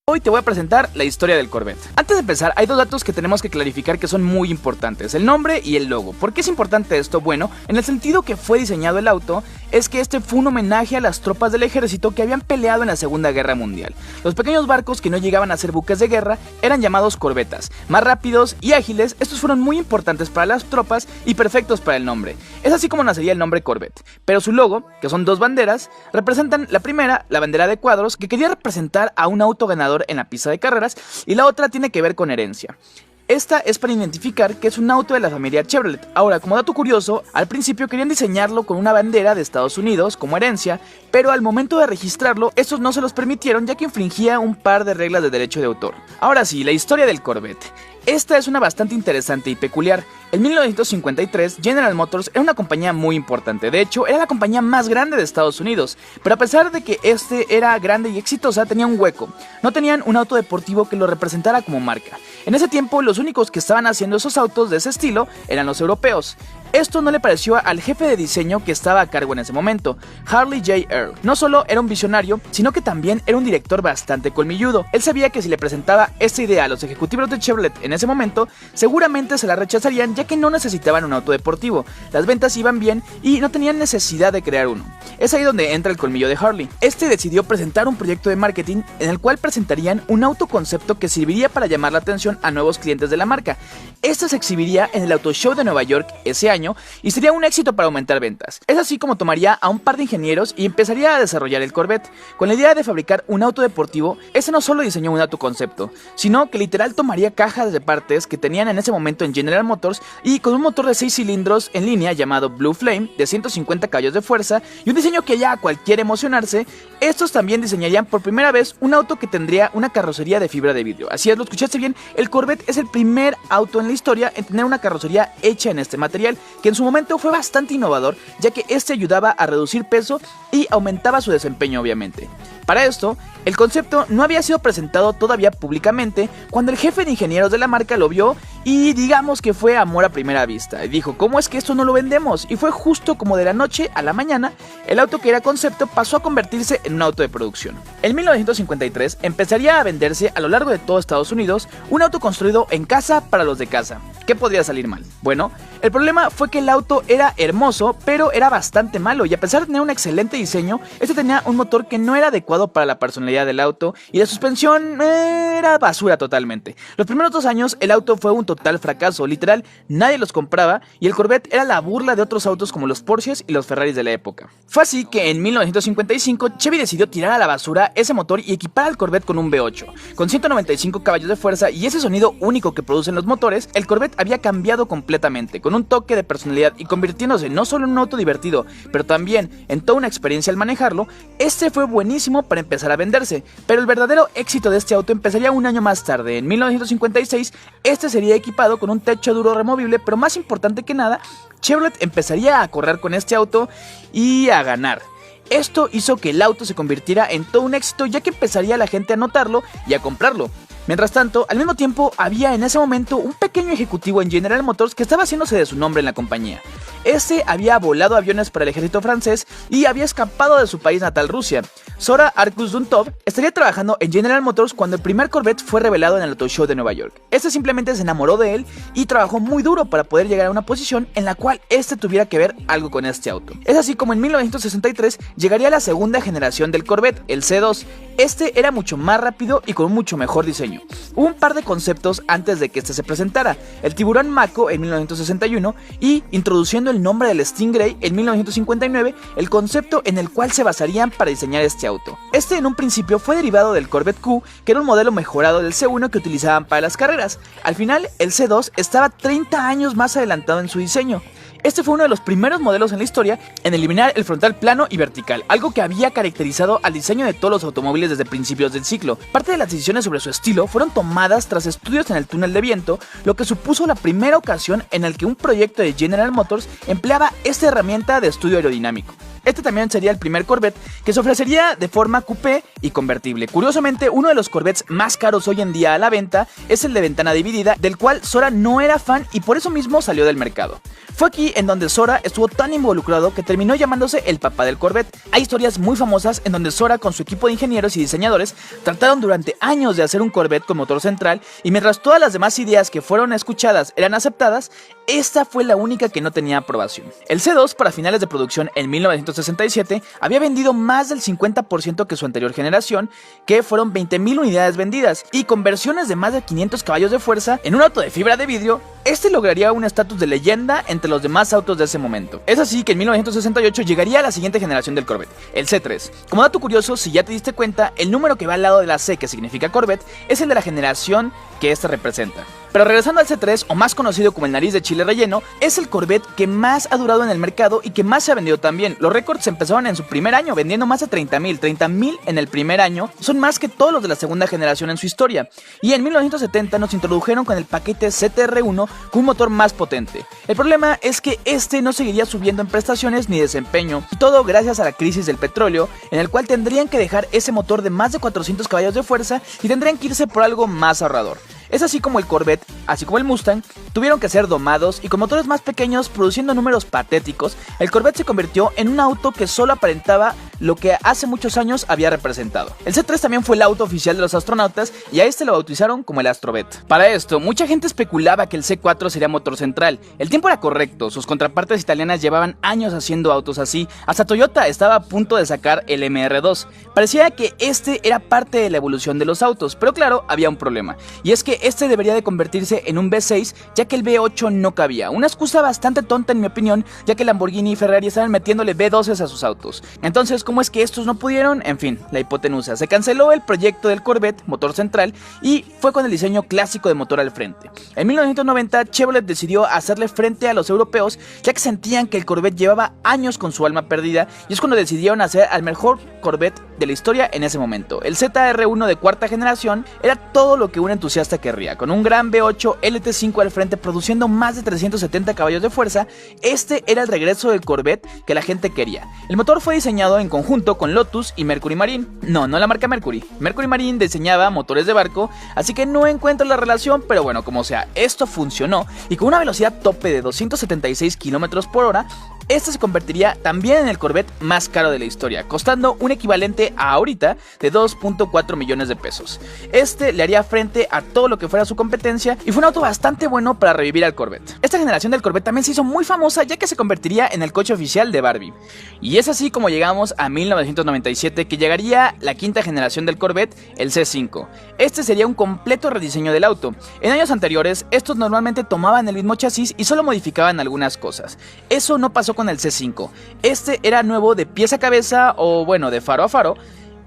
Hoy te voy a presentar la historia del Corvette. Antes de empezar, hay dos datos que tenemos que clarificar que son muy importantes: el nombre y el logo. ¿Por qué es importante esto? Bueno, en el sentido que fue diseñado el auto, es que este fue un homenaje a las tropas del ejército que habían peleado en la Segunda Guerra Mundial. Los pequeños barcos que no llegaban a ser buques de guerra eran llamados corbetas. Más rápidos y ágiles, estos fueron muy importantes para las tropas y perfectos para el nombre. Es así como nacería el nombre Corvette. Pero su logo, que son dos banderas, representan la primera, la bandera de cuadros, que quería representar a un auto ganador en la pista de carreras, y la otra tiene que ver con herencia. Esta es para identificar que es un auto de la familia Chevrolet. Ahora, como dato curioso, al principio querían diseñarlo con una bandera de Estados Unidos como herencia, pero al momento de registrarlo, estos no se los permitieron ya que infringía un par de reglas de derecho de autor. Ahora sí, la historia del Corvette. Esta es una bastante interesante y peculiar. En 1953, General Motors era una compañía muy importante. De hecho, era la compañía más grande de Estados Unidos. Pero a pesar de que este era grande y exitosa, tenía un hueco. No tenían un auto deportivo que lo representara como marca. En ese tiempo, los únicos que estaban haciendo esos autos de ese estilo eran los europeos. Esto no le pareció al jefe de diseño que estaba a cargo en ese momento, Harley J. Earl. No solo era un visionario, sino que también era un director bastante colmilludo. Él sabía que si le presentaba esta idea a los ejecutivos de Chevrolet en ese momento, seguramente se la rechazarían ya que no necesitaban un auto deportivo. Las ventas iban bien y no tenían necesidad de crear uno. Es ahí donde entra el colmillo de Harley. Este decidió presentar un proyecto de marketing en el cual presentarían un autoconcepto que serviría para llamar la atención a nuevos clientes de la marca. Este se exhibiría en el Auto Show de Nueva York ese año y sería un éxito para aumentar ventas. Es así como tomaría a un par de ingenieros y empezaría a desarrollar el Corvette. Con la idea de fabricar un auto deportivo, este no solo diseñó un autoconcepto, sino que literal tomaría cajas de partes que tenían en ese momento en General Motors y con un motor de 6 cilindros en línea llamado Blue Flame de 150 caballos de fuerza y un diseño que ya a cualquiera emocionarse. Estos también diseñarían por primera vez un auto que tendría una carrocería de fibra de vidrio. Así es, lo escuchaste bien, el Corvette es el primer auto en la historia en tener una carrocería hecha en este material, que en su momento fue bastante innovador, ya que este ayudaba a reducir peso y aumentaba su desempeño obviamente. Para esto, el concepto no había sido presentado todavía públicamente cuando el jefe de ingenieros de la marca lo vio y digamos que fue amor a primera vista. Y dijo, ¿cómo es que esto no lo vendemos? Y fue justo como de la noche a la mañana, el auto que era concepto pasó a convertirse en un auto de producción. En 1953 empezaría a venderse a lo largo de todo Estados Unidos un auto construido en casa para los de casa. ¿Qué podría salir mal? Bueno, el problema fue que el auto era hermoso, pero era bastante malo, y a pesar de tener un excelente diseño, este tenía un motor que no era adecuado para la personalidad del auto y la suspensión era basura totalmente. Los primeros 2 años el auto fue un total fracaso, literal nadie los compraba y el Corvette era la burla de otros autos como los Porsches y los Ferraris de la época. Fue así que en 1955 Chevy decidió tirar a la basura ese motor y equipar al Corvette con un V8. Con 195 caballos de fuerza y ese sonido único que producen los motores, el Corvette había cambiado completamente, con un toque de personalidad y convirtiéndose no solo en un auto divertido, pero también en toda una experiencia al manejarlo. Este fue buenísimo para empezar a venderse, pero el verdadero éxito de este auto empezaría un año más tarde. En 1956, este sería equipado con un techo duro removible, pero más importante que nada, Chevrolet empezaría a correr con este auto y a ganar. Esto hizo que el auto se convirtiera en todo un éxito, ya que empezaría la gente a notarlo y a comprarlo. Mientras tanto, al mismo tiempo había en ese momento un pequeño ejecutivo en General Motors que estaba haciéndose de su nombre en la compañía. Este había volado aviones para el ejército francés y había escapado de su país natal, Rusia. Zora Arkus-Duntov estaría trabajando en General Motors cuando el primer Corvette fue revelado en el Auto Show de Nueva York. Este simplemente se enamoró de él y trabajó muy duro para poder llegar a una posición en la cual este tuviera que ver algo con este auto. Es así como en 1963 llegaría la segunda generación del Corvette, el C2. Este era mucho más rápido y con un mucho mejor diseño. Hubo un par de conceptos antes de que este se presentara: el tiburón Mako en 1961 y introduciendo el nombre del Stingray en 1959, el concepto en el cual se basarían para diseñar este auto. Este en un principio fue derivado del Corvette Q, que era un modelo mejorado del C1 que utilizaban para las carreras. Al final, el C2 estaba 30 años más adelantado en su diseño. Este fue uno de los primeros modelos en la historia en eliminar el frontal plano y vertical, algo que había caracterizado al diseño de todos los automóviles desde principios del siglo. Parte de las decisiones sobre su estilo fueron tomadas tras estudios en el túnel de viento, lo que supuso la primera ocasión en la que un proyecto de General Motors empleaba esta herramienta de estudio aerodinámico. Este también sería el primer Corvette que se ofrecería de forma coupé y convertible. Curiosamente, uno de los Corvettes más caros hoy en día a la venta es el de ventana dividida, del cual Sora no era fan y por eso mismo salió del mercado. Fue aquí en donde Sora estuvo tan involucrado que terminó llamándose el papá del Corvette. Hay historias muy famosas en donde Sora con su equipo de ingenieros y diseñadores trataron durante años de hacer un Corvette con motor central, y mientras todas las demás ideas que fueron escuchadas eran aceptadas, esta fue la única que no tenía aprobación. El C2, para finales de producción en 1967, había vendido más del 50% que su anterior generación, que fueron 20,000 unidades vendidas, y con versiones de más de 500 caballos de fuerza en un auto de fibra de vidrio, este lograría un estatus de leyenda entre los demás autos de ese momento. Es así que en 1968 llegaría la siguiente generación del Corvette, el C3. Como dato curioso, si ya te diste cuenta, el número que va al lado de la C, que significa Corvette, es el de la generación que esta representa. Pero regresando al C3, o más conocido como el nariz de chile relleno, es el Corvette que más ha durado en el mercado y que más se ha vendido también. Los récords empezaron en su primer año, vendiendo más de 30,000 en el primer año, son más que todos los de la segunda generación en su historia. Y en 1970 nos introdujeron con el paquete CTR1 con un motor más potente. El problema es que este no seguiría subiendo en prestaciones ni desempeño, y todo gracias a la crisis del petróleo, en el cual tendrían que dejar ese motor de más de 400 caballos de fuerza y tendrían que irse por algo más ahorrador. Es así como el Corvette, así como el Mustang, tuvieron que ser domados y con motores más pequeños produciendo números patéticos. El Corvette se convirtió en un auto que solo aparentaba lo que hace muchos años había representado. El C3 también fue el auto oficial de los astronautas y a este lo bautizaron como el Astrovet. Para esto, mucha gente especulaba que el C4 sería motor central. El tiempo era correcto, sus contrapartes italianas llevaban años haciendo autos así, hasta Toyota estaba a punto de sacar el MR2. Parecía que este era parte de la evolución de los autos, pero claro, había un problema, y es que este debería de convertirse en un V6, ya que el V8 no cabía. Una excusa bastante tonta en mi opinión, ya que Lamborghini y Ferrari estaban metiéndole V12s a sus autos. Entonces, ¿cómo es que estos no pudieron? En fin, la hipotenusa. Se canceló el proyecto del Corvette, motor central, y fue con el diseño clásico de motor al frente. En 1990, Chevrolet decidió hacerle frente a los europeos, ya que sentían que el Corvette llevaba años con su alma perdida, y es cuando decidieron hacer al mejor Corvette de la historia en ese momento. El ZR1 de cuarta generación era todo lo que un entusiasta querría, con un gran V8 LT5 al frente produciendo más de 370 caballos de fuerza. Este era el regreso del Corvette que la gente quería. El motor fue diseñado en conjunto con Lotus y Mercury Marine. No la marca Mercury. Mercury Marine diseñaba motores de barco, así que no encuentro la relación, pero bueno, como sea, esto funcionó, y con una velocidad tope de 276 km por hora, este se convertiría también en el Corvette más caro de la historia, costando un equivalente a ahorita de 2.4 millones de pesos. Este le haría frente a todo lo que fuera su competencia y fue un auto bastante bueno para revivir al Corvette. Esta generación del Corvette también se hizo muy famosa, ya que se convertiría en el coche oficial de Barbie. Y es así como llegamos a 1997, que llegaría la quinta generación del Corvette, el C5. Este sería un completo rediseño del auto. En años anteriores, estos normalmente tomaban el mismo chasis y solo modificaban algunas cosas. Eso no pasó con el C5. Este era nuevo de pies a cabeza, o bueno, de faro a faro,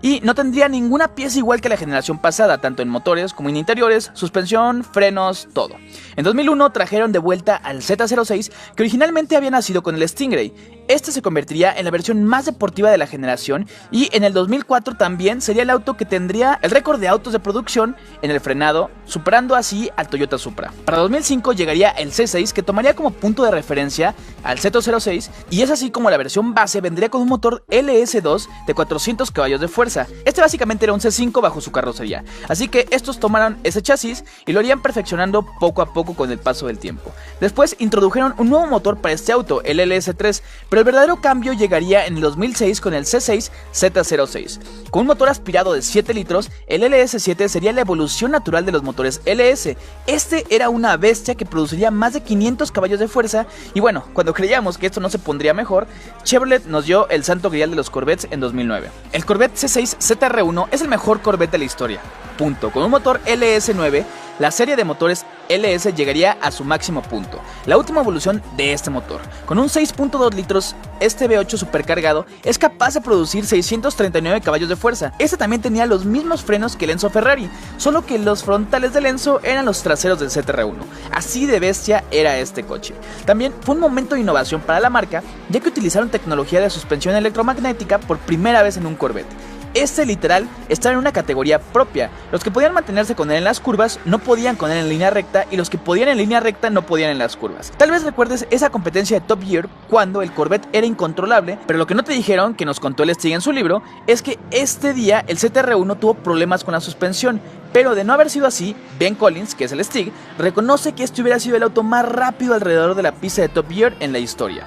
y no tendría ninguna pieza igual que la generación pasada, tanto en motores como en interiores, suspensión, frenos, todo. En 2001 trajeron de vuelta al Z06, que originalmente había nacido con el Stingray. Este se convertiría en la versión más deportiva de la generación, y en el 2004 también sería el auto que tendría el récord de autos de producción en el frenado, superando así al Toyota Supra. Para 2005 llegaría el C6, que tomaría como punto de referencia al Z06, y es así como la versión base vendría con un motor LS2 de 400 caballos de fuerza. Este básicamente era un C5 bajo su carrocería, así que estos tomaron ese chasis y lo irían perfeccionando poco a poco con el paso del tiempo. Después introdujeron un nuevo motor para este auto, el LS3, pero el verdadero cambio llegaría en el 2006 con el C6 Z06. Con un motor aspirado de 7 litros, el LS7 sería la evolución natural de los motores LS. Este era una bestia que produciría más de 500 caballos de fuerza, y bueno, cuando creíamos que esto no se pondría mejor, Chevrolet nos dio el santo grial de los Corvettes en 2009. El Corvette C6 ZR1 es el mejor Corvette de la historia. Punto. Con un motor LS9, la serie de motores LS llegaría a su máximo punto, la última evolución de este motor. Con un 6.2 litros, este V8 supercargado es capaz de producir 639 caballos de fuerza. Este también tenía los mismos frenos que el Enzo Ferrari, solo que los frontales del Enzo eran los traseros del ZR1. Así de bestia era este coche. También fue un momento de innovación para la marca, ya que utilizaron tecnología de suspensión electromagnética por primera vez en un Corvette. este literal estaba en una categoría propia. Los que podían mantenerse con él en las curvas no podían con él en línea recta, y los que podían en línea recta no podían en las curvas. Tal vez recuerdes esa competencia de Top Gear cuando el Corvette era incontrolable, pero lo que no te dijeron, que nos contó el Stig en su libro, es que este día el CTR1 tuvo problemas con la suspensión. Pero de no haber sido así, Ben Collins, que es el Stig, reconoce que este hubiera sido el auto más rápido alrededor de la pista de Top Gear en la historia.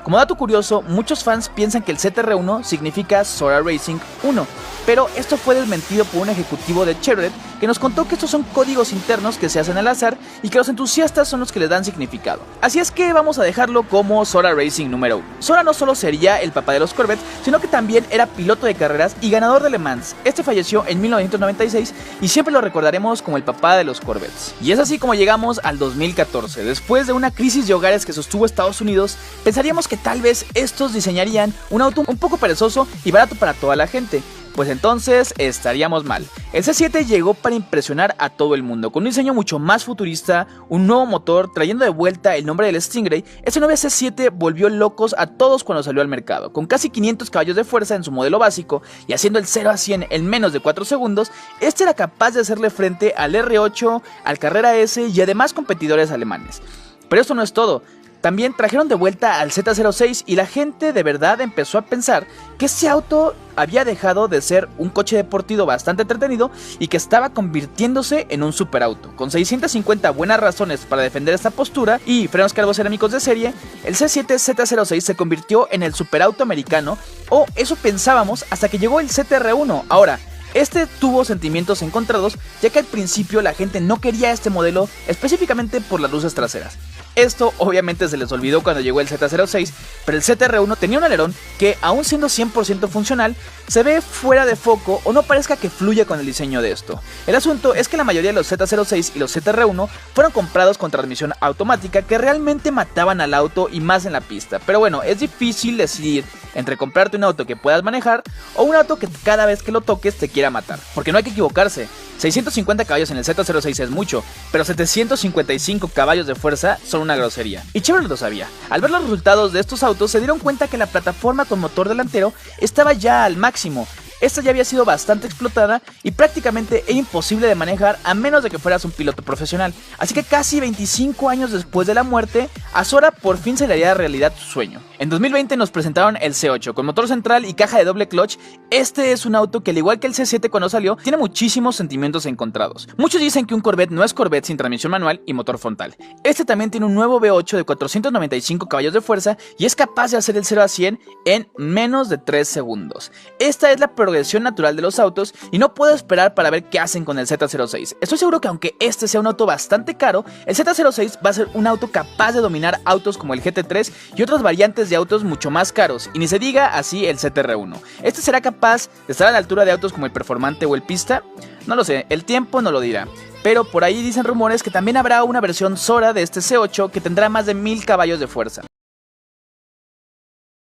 Como dato curioso, muchos fans piensan que el CTR1 significa Sora Racing 1, pero esto fue desmentido por un ejecutivo de Chevrolet que nos contó que estos son códigos internos que se hacen al azar y que los entusiastas son los que les dan significado. Así es que vamos a dejarlo como Sora Racing número 1. Sora no solo sería el papá de los Corvettes, sino que también era piloto de carreras y ganador de Le Mans. Este falleció en 1996 y siempre lo recordaremos como el papá de los Corvettes. Y es así como llegamos al 2014. Después de una crisis de hogares que sostuvo Estados Unidos, pensaríamos que tal vez estos diseñarían un auto un poco perezoso y barato para toda la gente. Pues entonces estaríamos mal. El C7 llegó para impresionar a todo el mundo, con un diseño mucho más futurista, un nuevo motor, trayendo de vuelta el nombre del Stingray. Este nuevo C7 volvió locos a todos cuando salió al mercado, con casi 500 caballos de fuerza en su modelo básico y haciendo el 0 a 100 en menos de 4 segundos, este era capaz de hacerle frente al R8, al Carrera S y además competidores alemanes. Pero esto no es todo. También trajeron de vuelta al Z06 y la gente de verdad empezó a pensar que este auto había dejado de ser un coche deportivo bastante entretenido y que estaba convirtiéndose en un superauto. Con 650 buenas razones para defender esta postura y frenos carbocerámicos de serie, el C7 Z06 se convirtió en el superauto americano, o eso pensábamos hasta que llegó el CTR1. Ahora, este tuvo sentimientos encontrados, ya que al principio la gente no quería este modelo específicamente por las luces traseras. Esto obviamente se les olvidó cuando llegó el Z06, pero el CTR1 tenía un alerón que, aún siendo 100% funcional, se ve fuera de foco o no parezca que fluya con el diseño de esto. El asunto es que la mayoría de los Z06 y los CTR1 fueron comprados con transmisión automática que realmente mataban al auto y más en la pista. Pero bueno, es difícil decidir entre comprarte un auto que puedas manejar o un auto que cada vez que lo toques te quiera matar, porque no hay que equivocarse. 650 caballos en el Z06 es mucho, pero 755 caballos de fuerza son una grosería. Y Chevrolet lo sabía. Al ver los resultados de estos autos se dieron cuenta que la plataforma con motor delantero estaba ya al máximo. Esta ya había sido bastante explotada y prácticamente era imposible de manejar a menos de que fueras un piloto profesional. Así que casi 25 años después de la muerte, a Sora por fin se le haría realidad su sueño. En 2020 nos presentaron el C8 con motor central y caja de doble clutch. Este es un auto que, al igual que el C7 cuando salió, tiene muchísimos sentimientos encontrados. Muchos dicen que un Corvette no es Corvette sin transmisión manual y motor frontal. Este también tiene un nuevo V8 de 495 caballos de fuerza y es capaz de hacer el 0 a 100 en menos de 3 segundos. Esta es la progresión natural de los autos y no puedo esperar para ver qué hacen con el Z06. Estoy seguro que aunque este sea un auto bastante caro, el Z06 va a ser un auto capaz de dominar autos como el GT3 y otras variantes de autos mucho más caros, y ni se diga así el CTR1. ¿Este será capaz de estar a la altura de autos como el Performante o el Pista? No lo sé, el tiempo no lo dirá. Pero por ahí dicen rumores que también habrá una versión Sora de este C8 que tendrá más de 1000 caballos de fuerza.